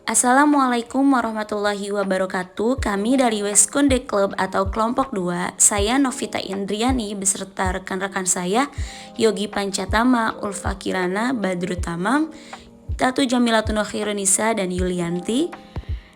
Assalamualaikum warahmatullahi wabarakatuh. Kami dari Weskonde Club atau Kelompok 2, saya Novita Indriani beserta rekan-rekan saya Yogi Pancatama, Ulfa Kirana, Badru Tamam, Tatu Jamilatun Khairunisa, dan Yulianti.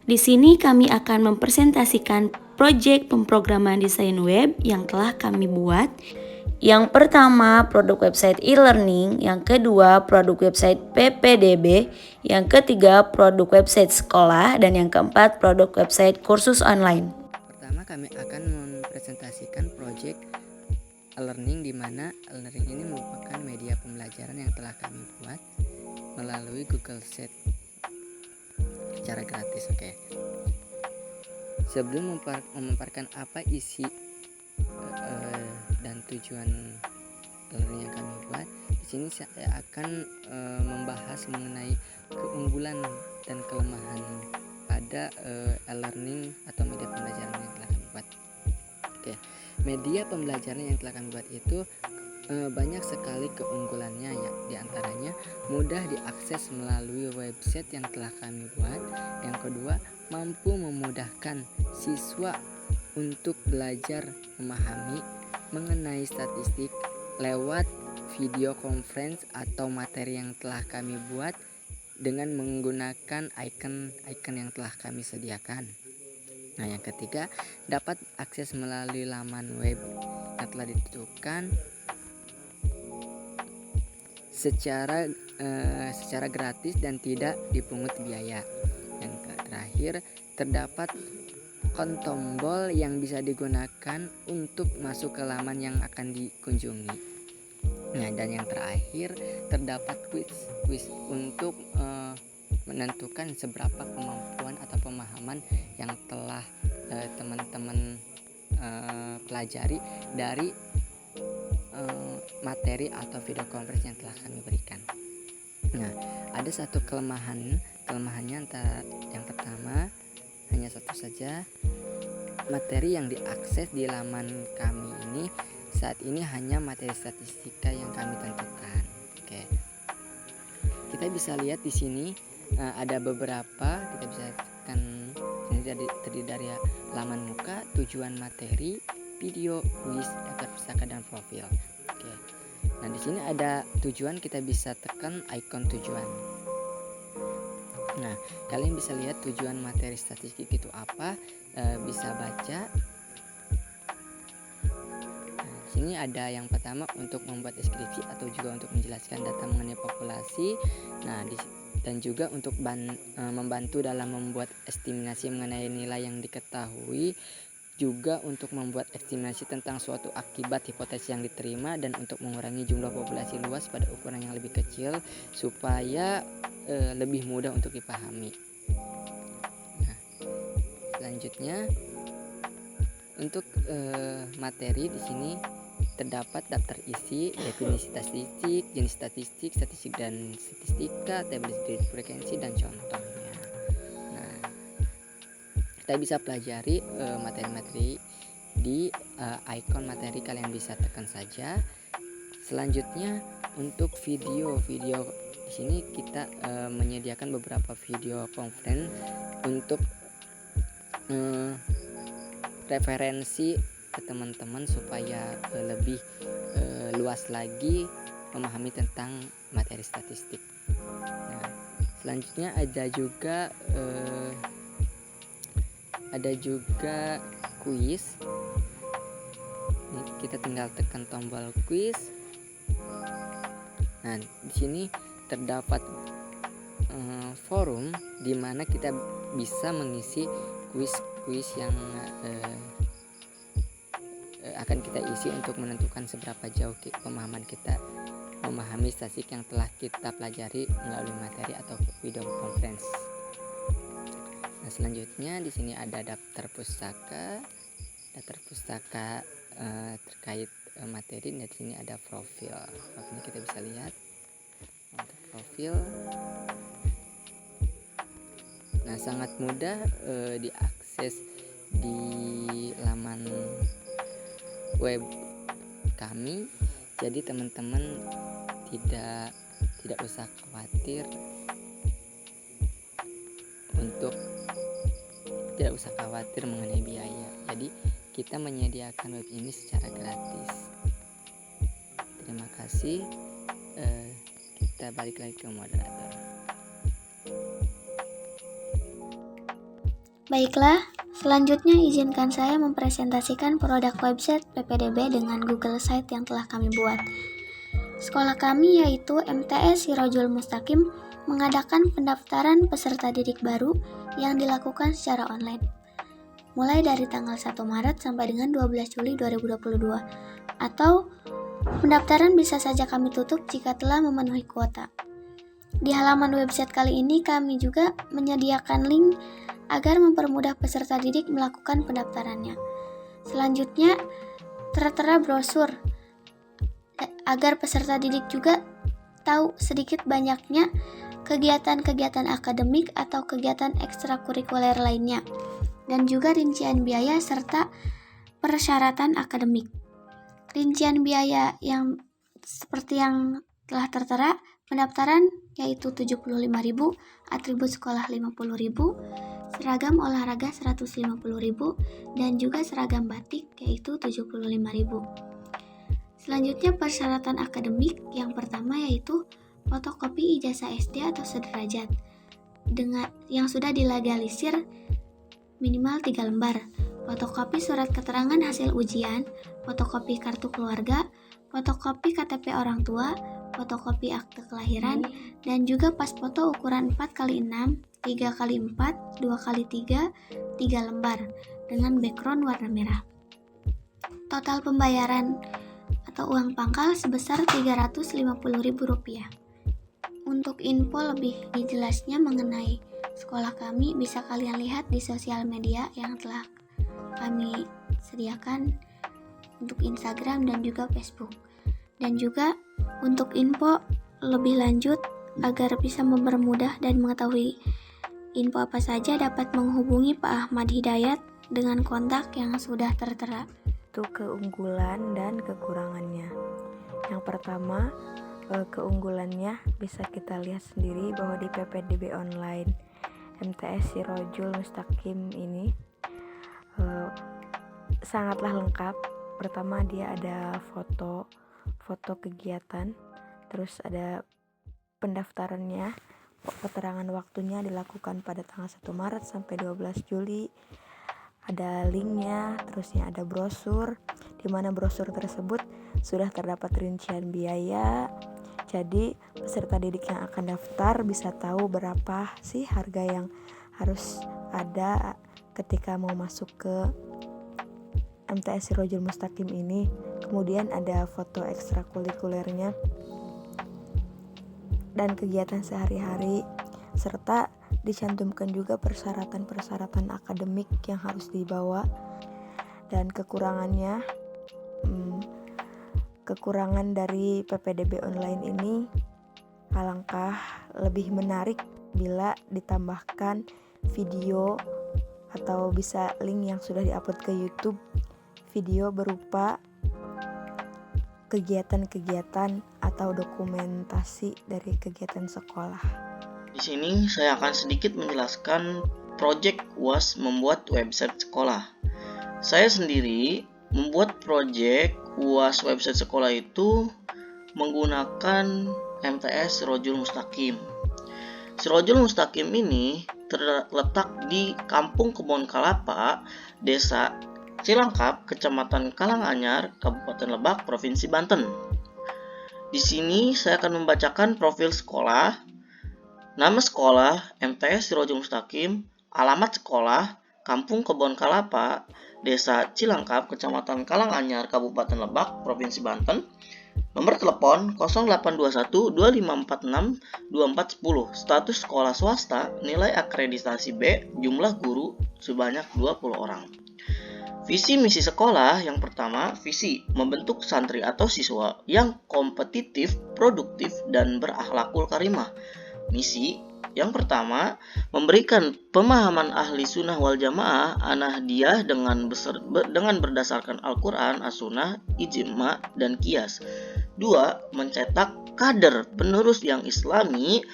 Di sini kami akan mempresentasikan proyek pemrograman desain web yang telah kami buat. Yang pertama, produk website e-learning. Yang kedua, produk website PPDB. Yang ketiga, produk website sekolah. Dan yang keempat, produk website kursus online. Pertama, kami akan mempresentasikan proyek e-learning, di mana e-learning ini merupakan media pembelajaran yang telah kami buat melalui Google Sheet secara gratis. Sebelum memaparkan apa isi dan tujuan e-learning yang kami buat, di sini saya akan membahas mengenai keunggulan dan kelemahan pada e-learning atau media pembelajaran yang telah kami buat. Media pembelajaran yang telah kami buat itu banyak sekali keunggulannya, ya. Di antaranya mudah diakses melalui website yang telah kami buat. Yang kedua, mampu memudahkan siswa untuk belajar memahami mengenai statistik lewat video conference atau materi yang telah kami buat dengan menggunakan icon yang telah kami sediakan. Nah, yang ketiga, dapat akses melalui laman web yang telah ditentukan secara gratis dan tidak dipungut biaya. Yang terakhir, terdapat tombol yang bisa digunakan untuk masuk ke laman yang akan dikunjungi. Nah, dan yang terakhir, terdapat quiz untuk menentukan seberapa kemampuan atau pemahaman yang telah teman-teman pelajari dari materi atau video conference yang telah kami berikan. Nah, ada satu kelemahannya yang pertama, hanya satu saja. Materi yang diakses di laman kami ini saat ini hanya materi statistika yang kami tentukan. Kita bisa lihat di sini ada beberapa, kita bisa kan ini terdiri dari laman muka, tujuan materi, video, kuis, daftar pustaka, dan profil. Nah, di sini ada tujuan, kita bisa tekan icon tujuan. Nah, kalian bisa lihat tujuan materi statistik itu apa, bisa baca. Nah, di sini ada yang pertama untuk membuat deskripsi atau juga untuk menjelaskan data mengenai populasi. Nah, dan juga untuk membantu dalam membuat estimasi mengenai nilai yang diketahui, juga untuk membuat estimasi tentang suatu akibat hipotesis yang diterima, dan untuk mengurangi jumlah populasi luas pada ukuran yang lebih kecil supaya lebih mudah untuk dipahami. Nah, selanjutnya untuk materi di sini terdapat daftar isi, definisi statistik, jenis statistik, statistik dan statistika, tabel frekuensi, dan contohnya. Nah, kita bisa pelajari materi-materi di icon materi, kalian bisa tekan saja. Selanjutnya untuk video di sini kita menyediakan beberapa video conference untuk referensi ke teman-teman supaya lebih luas lagi memahami tentang materi statistik. Nah, selanjutnya ada juga kuis. Ini kita tinggal tekan tombol kuis. Nah, di sini terdapat forum di mana kita bisa mengisi kuis yang akan kita isi untuk menentukan seberapa jauh pemahaman kita memahami statistik yang telah kita pelajari melalui materi atau video conference. Nah, selanjutnya di sini ada daftar pustaka terkait materi. Dan di sini ada profil. Ini kita bisa lihat untuk profil. Nah, sangat mudah diakses di laman web kami. Jadi teman-teman tidak usah khawatir tidak usah khawatir mengenai biaya. Jadi kita menyediakan web ini secara gratis. Terima kasih. Kita balik lagi ke moderator. Baiklah, selanjutnya izinkan saya mempresentasikan produk website PPDB dengan Google Site yang telah kami buat. Sekolah kami yaitu MTS Sirojul Mustaqim mengadakan pendaftaran peserta didik baru yang dilakukan secara online. Mulai dari tanggal 1 Maret sampai dengan 12 Juli 2022. Atau pendaftaran bisa saja kami tutup jika telah memenuhi kuota. Di halaman website kali ini kami juga menyediakan link agar mempermudah peserta didik melakukan pendaftarannya. Selanjutnya, tertera brosur agar peserta didik juga tahu sedikit banyaknya kegiatan-kegiatan akademik atau kegiatan ekstrakurikuler lainnya, dan juga rincian biaya serta persyaratan akademik. Rincian biaya yang seperti yang telah tertera, pendaftaran yaitu 75.000, atribut sekolah 50.000, seragam olahraga 150.000, dan juga seragam batik yaitu 75.000. Selanjutnya persyaratan akademik yang pertama yaitu fotokopi ijazah SD atau sederajat dengan yang sudah dilegalisir minimal 3 lembar, fotokopi surat keterangan hasil ujian, fotokopi kartu keluarga, fotokopi KTP orang tua, fotokopi akte kelahiran, dan juga pas foto ukuran 4x6, 3x4, 2x3, 3 lembar dengan background warna merah. Total pembayaran atau uang pangkal sebesar Rp350.000. Untuk info lebih jelasnya mengenai sekolah kami bisa kalian lihat di sosial media yang telah kami sediakan untuk Instagram dan juga Facebook. Dan juga untuk info lebih lanjut agar bisa mempermudah dan mengetahui info apa saja dapat menghubungi Pak Ahmad Hidayat dengan kontak yang sudah tertera. Itu keunggulan dan kekurangannya. Yang pertama, keunggulannya bisa kita lihat sendiri bahwa di PPDB online MTS Sirojul Mustaqim ini sangatlah lengkap. Pertama, dia ada foto kegiatan, terus ada pendaftarannya, keterangan waktunya dilakukan pada tanggal 1 Maret sampai 12 Juli. Ada linknya, terusnya ada brosur, di mana brosur tersebut sudah terdapat rincian biaya. Jadi peserta didik yang akan daftar bisa tahu berapa sih harga yang harus ada ketika mau masuk ke MTS Sirojul Mustaqim ini. Kemudian ada foto ekstrakurikulernya dan kegiatan sehari-hari, serta dicantumkan juga persyaratan-persyaratan akademik yang harus dibawa. Dan kekurangan dari PPDB online ini alangkah lebih menarik bila ditambahkan video atau bisa link yang sudah diupload ke YouTube, video berupa kegiatan-kegiatan atau dokumentasi dari kegiatan sekolah. Di sini saya akan sedikit menjelaskan proyek UAS membuat website sekolah. Saya sendiri membuat proyek UAS website sekolah itu menggunakan MTS Sirojul Mustaqim. Sirojul Mustaqim ini terletak di Kampung Kebon Kalapa, Desa Cilangkap, Kecamatan Karanganyar, Kabupaten Lebak, Provinsi Banten. Di sini saya akan membacakan profil sekolah, nama sekolah MTS Sirojul Mustaqim, alamat sekolah Kampung Kebon Kalapa, Desa Cilangkap, Kecamatan Karanganyar, Kabupaten Lebak, Provinsi Banten. Nomor telepon 0821 2546 2410. Status sekolah swasta, nilai akreditasi B, jumlah guru sebanyak 20 orang. Visi misi sekolah yang pertama, visi membentuk santri atau siswa yang kompetitif, produktif, dan berakhlakul karimah. Misi yang pertama, memberikan pemahaman ahli sunnah wal jamaah anahdiyah dengan berdasarkan Al-Quran, As-Sunnah, Ijma, dan Qiyas. 2. Mencetak kader penerus yang islami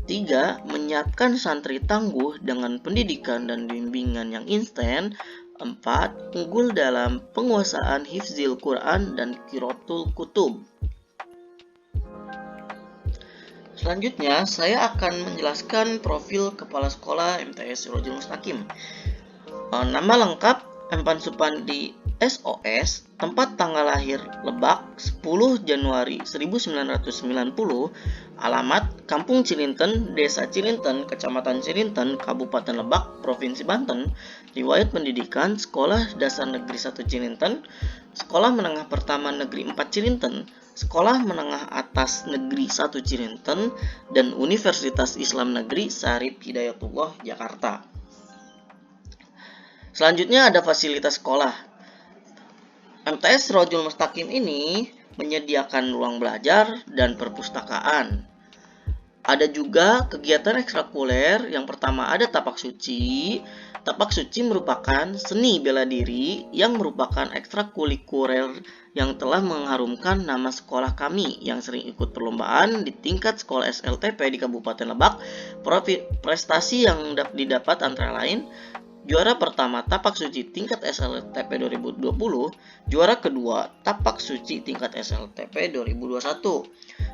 3. Menyiapkan santri tangguh dengan pendidikan dan bimbingan yang instan. 4. Unggul dalam penguasaan hifzil Quran dan qiraatul kutub. Selanjutnya, saya akan menjelaskan profil Kepala Sekolah MTS Sirajul Mustaqim. Nama lengkap Empan Supandi SOS, tempat tanggal lahir Lebak 10 Januari 1990, alamat Kampung Cilinten, Desa Cilinten, Kecamatan Cilinten, Kabupaten Lebak, Provinsi Banten, riwayat pendidikan Sekolah Dasar Negeri 1 Cilinten, Sekolah Menengah Pertama Negeri 4 Cilinten, Sekolah Menengah Atas Negeri 1 Cilinten, dan Universitas Islam Negeri Syarif Hidayatullah Jakarta. Selanjutnya ada fasilitas sekolah. MTS Sirajul Mustaqim ini menyediakan ruang belajar dan perpustakaan. Ada juga kegiatan ekstrakurikuler. Yang pertama ada tapak suci. Tapak suci merupakan seni bela diri yang merupakan ekstrakurikuler yang telah mengharumkan nama sekolah kami yang sering ikut perlombaan di tingkat sekolah SLTP di Kabupaten Lebak. Prestasi yang didapat antara lain juara pertama tapak suci tingkat SLTP 2020, juara kedua tapak suci tingkat SLTP 2021.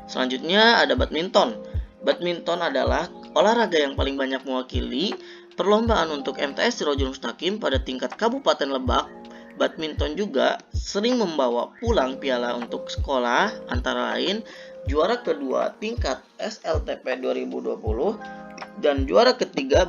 Selanjutnya ada badminton. Badminton adalah olahraga yang paling banyak mewakili perlombaan untuk MTS Sirajul Mustaqim pada tingkat Kabupaten Lebak. Badminton juga sering membawa pulang piala untuk sekolah, antara lain juara kedua tingkat SLTP 2020 dan juara ketiga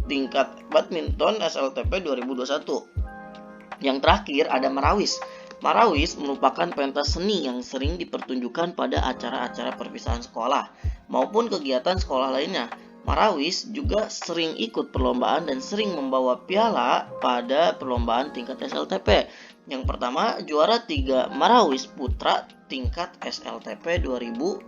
tingkat badminton SLTP 2021. Yang terakhir ada marawis. Marawis merupakan pentas seni yang sering dipertunjukkan pada acara-acara perpisahan sekolah maupun kegiatan sekolah lainnya. Marawis juga sering ikut perlombaan dan sering membawa piala pada perlombaan tingkat SLTP. Yang pertama, juara 3 Marawis Putra tingkat SLTP 2021.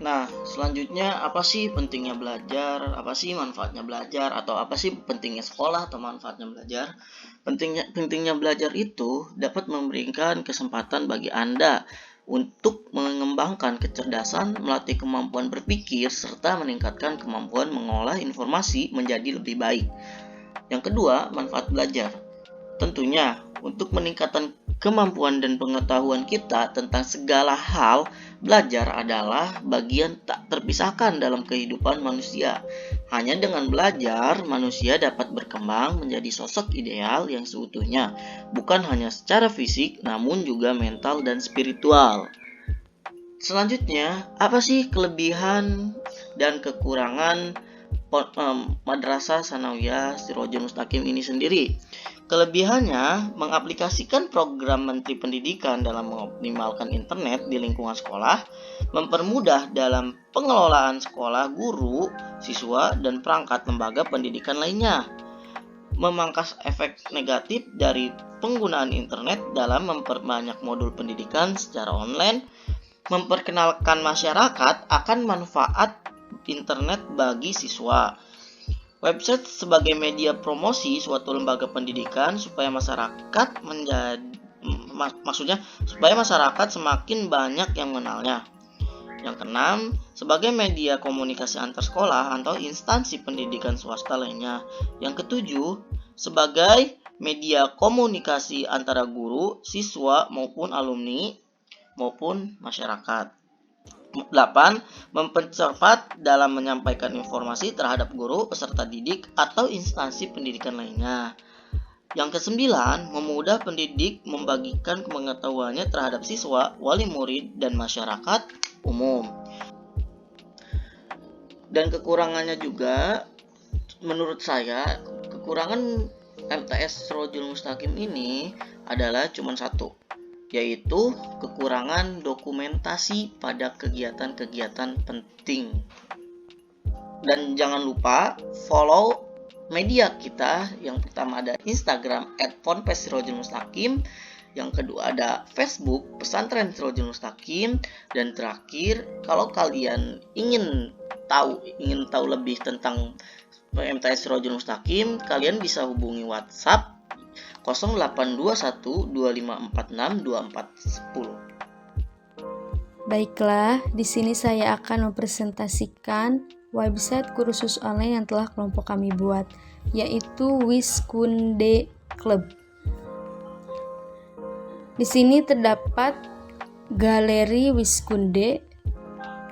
Nah, selanjutnya apa sih pentingnya belajar? Apa sih manfaatnya belajar? Atau apa sih pentingnya sekolah atau manfaatnya belajar? Pentingnya belajar itu dapat memberikan kesempatan bagi Anda untuk mengembangkan kecerdasan, melatih kemampuan berpikir, serta meningkatkan kemampuan mengolah informasi menjadi lebih baik. Yang kedua, manfaat belajar. Tentunya, untuk meningkatkan kemampuan dan pengetahuan kita tentang segala hal, belajar adalah bagian tak terpisahkan dalam kehidupan manusia. Hanya dengan belajar, manusia dapat berkembang menjadi sosok ideal yang seutuhnya, bukan hanya secara fisik, namun juga mental dan spiritual. Selanjutnya, apa sih kelebihan dan kekurangan Madrasah Sanawiyah Sirajul Mustaqim ini sendiri? Kelebihannya, mengaplikasikan program Menteri Pendidikan dalam mengoptimalkan internet di lingkungan sekolah, mempermudah dalam pengelolaan sekolah, guru, siswa, dan perangkat lembaga pendidikan lainnya, memangkas efek negatif dari penggunaan internet dalam memperbanyak modul pendidikan secara online, memperkenalkan masyarakat akan manfaat internet bagi siswa. Website sebagai media promosi suatu lembaga pendidikan supaya masyarakat supaya masyarakat semakin banyak yang mengenalnya. Yang keenam, sebagai media komunikasi antar sekolah atau instansi pendidikan swasta lainnya. Yang ketujuh, sebagai media komunikasi antara guru, siswa maupun alumni maupun masyarakat. 8. Mempercepat dalam menyampaikan informasi terhadap guru, peserta didik, atau instansi pendidikan lainnya. Yang kesembilan, memudah pendidik membagikan pengetahuannya terhadap siswa, wali murid, dan masyarakat umum. Dan kekurangannya juga, menurut saya, kekurangan MTS Sirajul Mustaqim ini adalah cuma satu, yaitu kekurangan dokumentasi pada kegiatan-kegiatan penting. Dan jangan lupa follow media kita. Yang pertama ada Instagram @ponpes_sirajulmustaqim, yang kedua ada Facebook Pesantren Sirajul Mustaqim, dan terakhir kalau kalian ingin tahu lebih tentang MTS Sirajul Mustaqim, kalian bisa hubungi WhatsApp 0821 2546 2410. Baiklah, di sini saya akan mempresentasikan website kursus online yang telah kelompok kami buat, yaitu Wiskunde Club. Di sini terdapat galeri Wiskunde,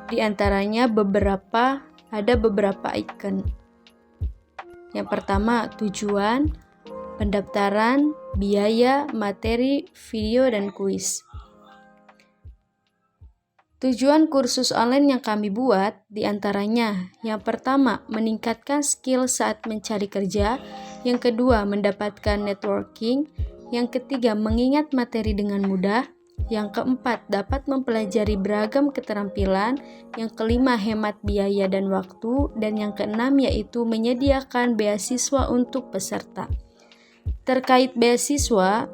di antaranya ada beberapa icon. Yang pertama, tujuan, pendaftaran, biaya, materi, video, dan kuis. Tujuan kursus online yang kami buat diantaranya, yang pertama, meningkatkan skill saat mencari kerja, yang kedua, mendapatkan networking, yang ketiga, mengingat materi dengan mudah, yang keempat, dapat mempelajari beragam keterampilan, yang kelima, hemat biaya dan waktu, dan yang keenam yaitu menyediakan beasiswa untuk peserta. Terkait beasiswa,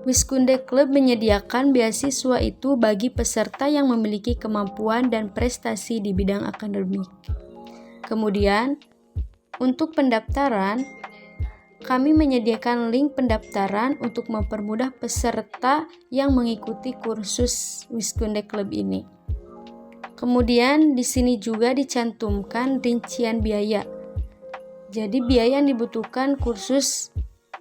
Wiskunde Club menyediakan beasiswa itu bagi peserta yang memiliki kemampuan dan prestasi di bidang akademik. Kemudian, untuk pendaftaran, kami menyediakan link pendaftaran untuk mempermudah peserta yang mengikuti kursus Wiskunde Club ini. Kemudian, di sini juga dicantumkan rincian biaya. Jadi, biaya yang dibutuhkan kursus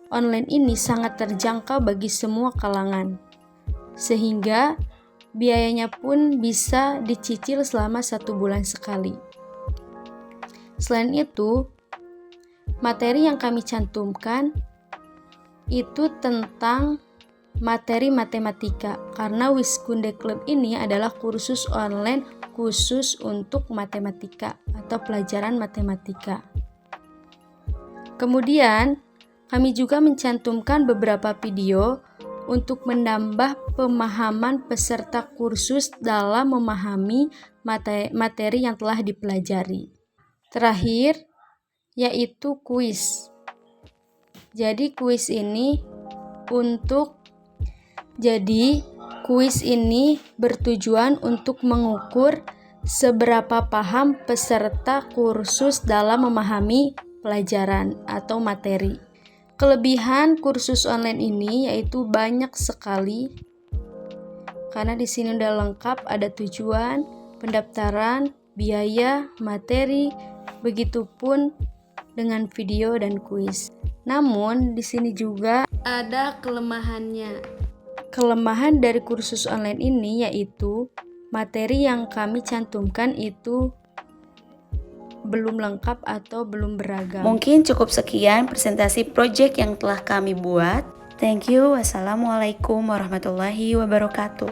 online ini sangat terjangkau bagi semua kalangan, sehingga biayanya pun bisa dicicil selama 1 bulan sekali. Selain itu, materi yang kami cantumkan itu tentang materi matematika, karena Wiskunde Club ini adalah kursus online khusus untuk matematika atau pelajaran matematika. Kemudian, kami juga mencantumkan beberapa video untuk menambah pemahaman peserta kursus dalam memahami materi yang telah dipelajari. Terakhir, yaitu kuis. Jadi kuis ini bertujuan untuk mengukur seberapa paham peserta kursus dalam memahami pelajaran atau materi. Kelebihan kursus online ini yaitu banyak sekali, karena di sini udah lengkap, ada tujuan, pendaftaran, biaya, materi, begitupun dengan video dan kuis. Namun di sini juga ada kelemahannya. Kelemahan dari kursus online ini yaitu materi yang kami cantumkan itu belum lengkap atau belum beragam. Mungkin cukup sekian presentasi project yang telah kami buat. Thank you. Wassalamualaikum warahmatullahi wabarakatuh.